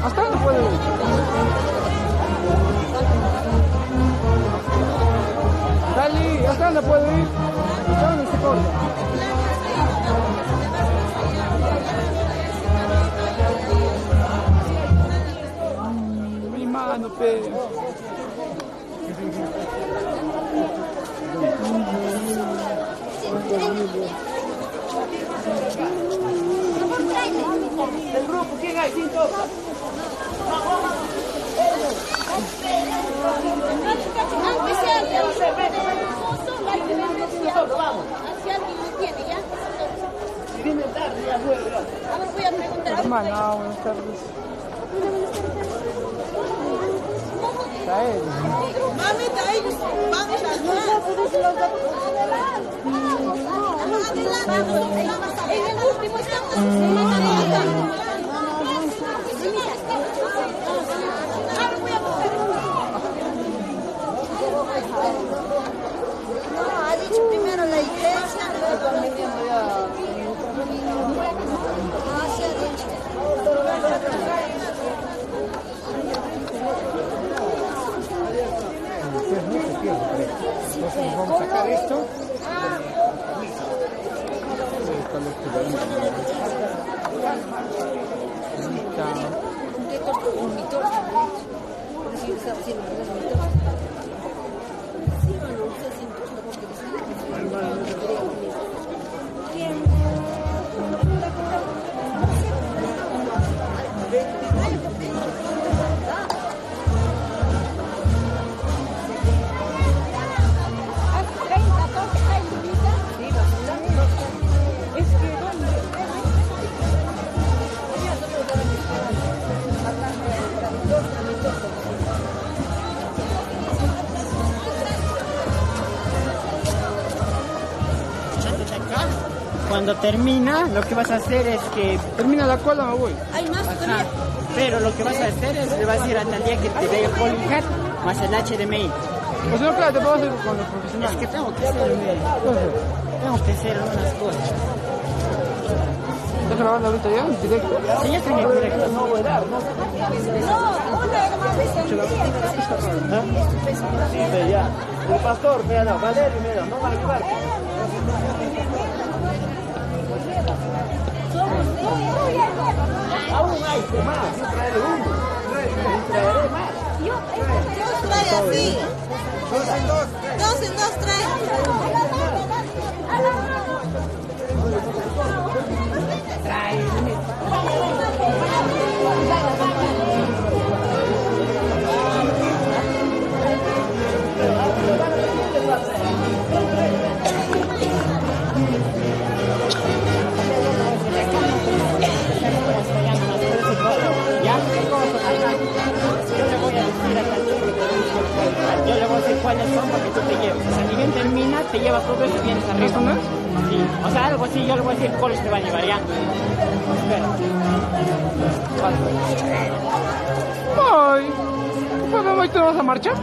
¿Hasta dónde puede ir? Dali, ¿hasta dónde puede ir? ¿Hasta dónde se corta? Mi mano, pero... El grupo, ¿quién hay? ¿Quién toca? Aunque sea alguien, Vamos. si alguien lo tiene, ¿ya? Si viene tarde, ya vuelve. A ver, voy a preguntar. Hermana, buenas tardes. Está él. Mamita, ellos, vamos en el último estamos. No, ha dicho primero la iglesia, luego se ha dicho. Entonces vamos a sacar esto. Cuando termina, lo que vas a hacer es que... Termina la cola, me voy. Hay más todavía. Pero lo que vas a hacer es, le vas a ir a Talía que te dé el calling card más el HDMI. Pues no, claro, te puedo hacer con los profesionales. Es que tengo que hacer unas cosas. ¿Estás grabando ahorita ya? ¿En directo? Sí, ya estoy en directo. No, una hermana Sí, ya. El pastor, mira, no, Valerio, mira, no Marque. Aún hay más, yo traeré uno. Traeré más. Dos trae así. Dos en dos trae. Yo le voy a decir cuáles son para que tú te lleves. O sea, ni bien termina, te lleva todo eso y vienes arriba. ¿Esto no es? Sí. O sea, algo así, yo le voy a decir cuáles te va a llevar ya. Espera. ¡Ay! ¿Pues mamá, y tú vas a marchar?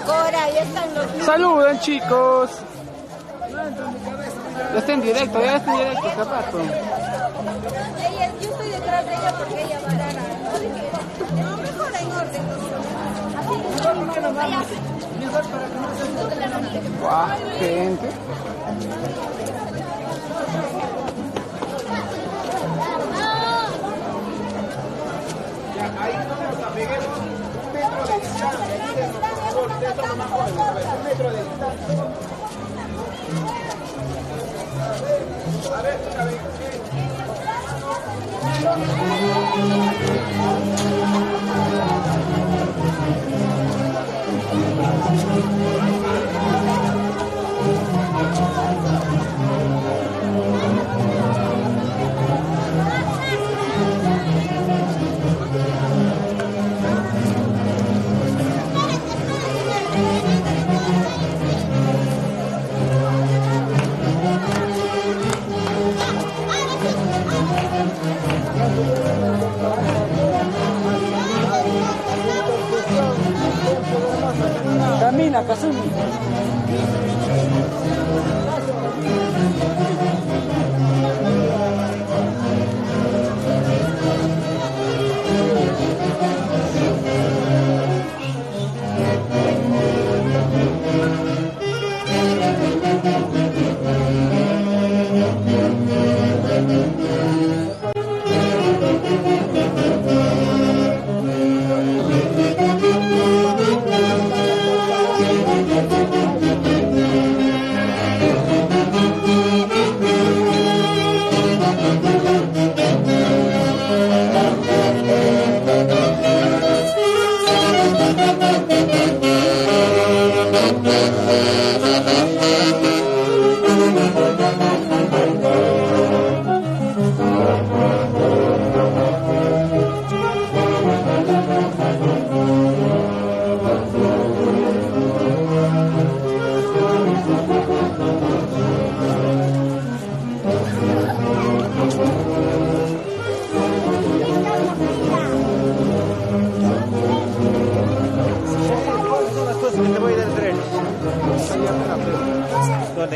Cora, ya están los... Saluden, chicos. Ya está en directo, hace rato. Ella, yo estoy detrás de ella porque ella va a dar a... No, mejor en orden. Guau, gente. Ahí nosotros peguemos 1 metro de distancia. Ayúdenos, por favor. Ustedes son los más jóvenes. A ver, 1 metro de distancia. A ver, una vez. Camina, Kazumi.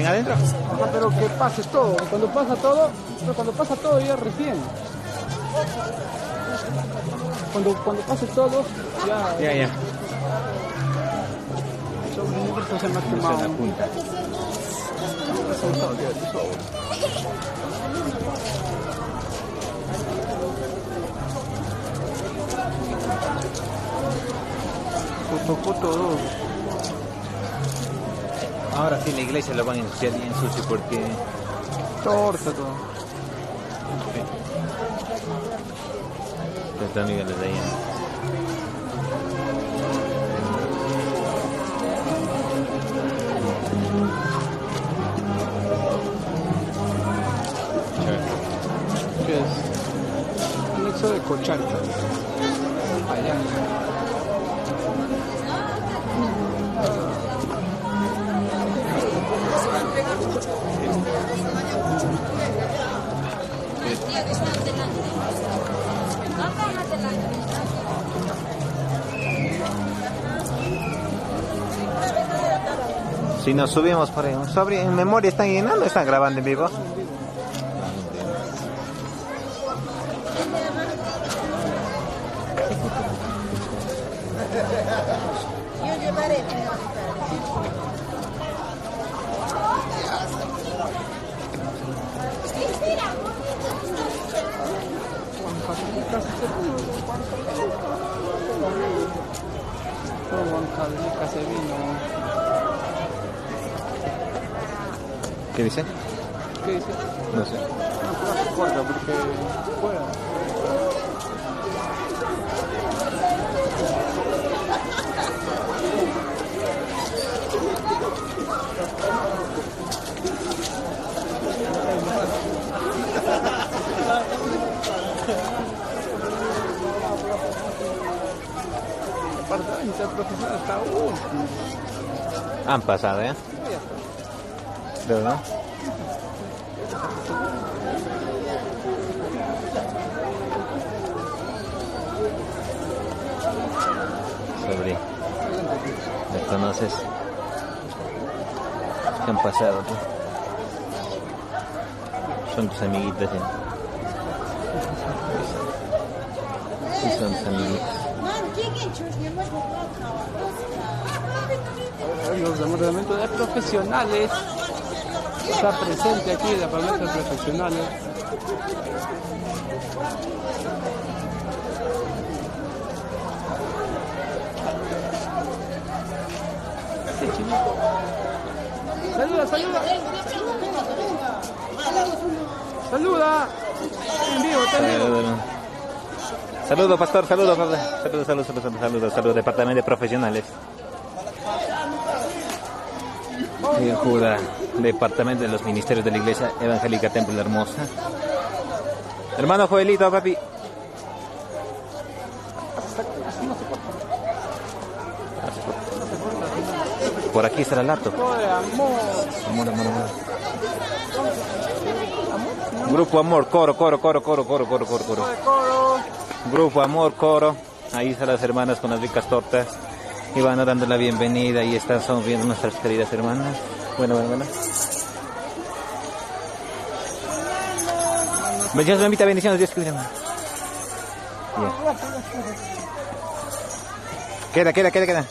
Adentro. Ajá, pero que pase todo. Cuando pasa todo ya recién. Cuando pase todo, ya. Ya. Se me ha quemado. Tocó todo. Ahora sí la iglesia lo van a ensuciar bien sucio porque... Torta todo. Está niveles de ahí. ¿Qué es? Anexo de Cochalca. Allá. Si nos subimos por ahí, en memoria están llenando, están grabando en vivo. Yo llevaré. Se vino. ¿Qué dice? ¿Qué dice? No sé. No, corta porque fuera. El profesor está Han pasado, ¿eh? ¿De verdad? Sobre. ¿Me conoces? ¿Qué han pasado tú? Son tus amiguitas, ¿eh? Sí, son tus amiguitas. El departamento de profesionales está presente aquí, el departamento de profesionales. Sí, chinito. Saluda, saluda. Saluda. En vivo, está en vivo. Saludos, pastor, saludos, saludos, departamento de profesionales. Y Jura, departamento de los ministerios de la Iglesia Evangélica Templo de la Hermosa. Hermano Joelito, papi. Por aquí está el lato. Amor. Grupo Amor, coro. Grupo Amor, coro. Ahí están las hermanas con las ricas tortas. Y van dando la bienvenida. Y están sonriendo nuestras queridas hermanas. Bueno. Bendiciones, mamita, bendiciones. Dios cuide. Queda.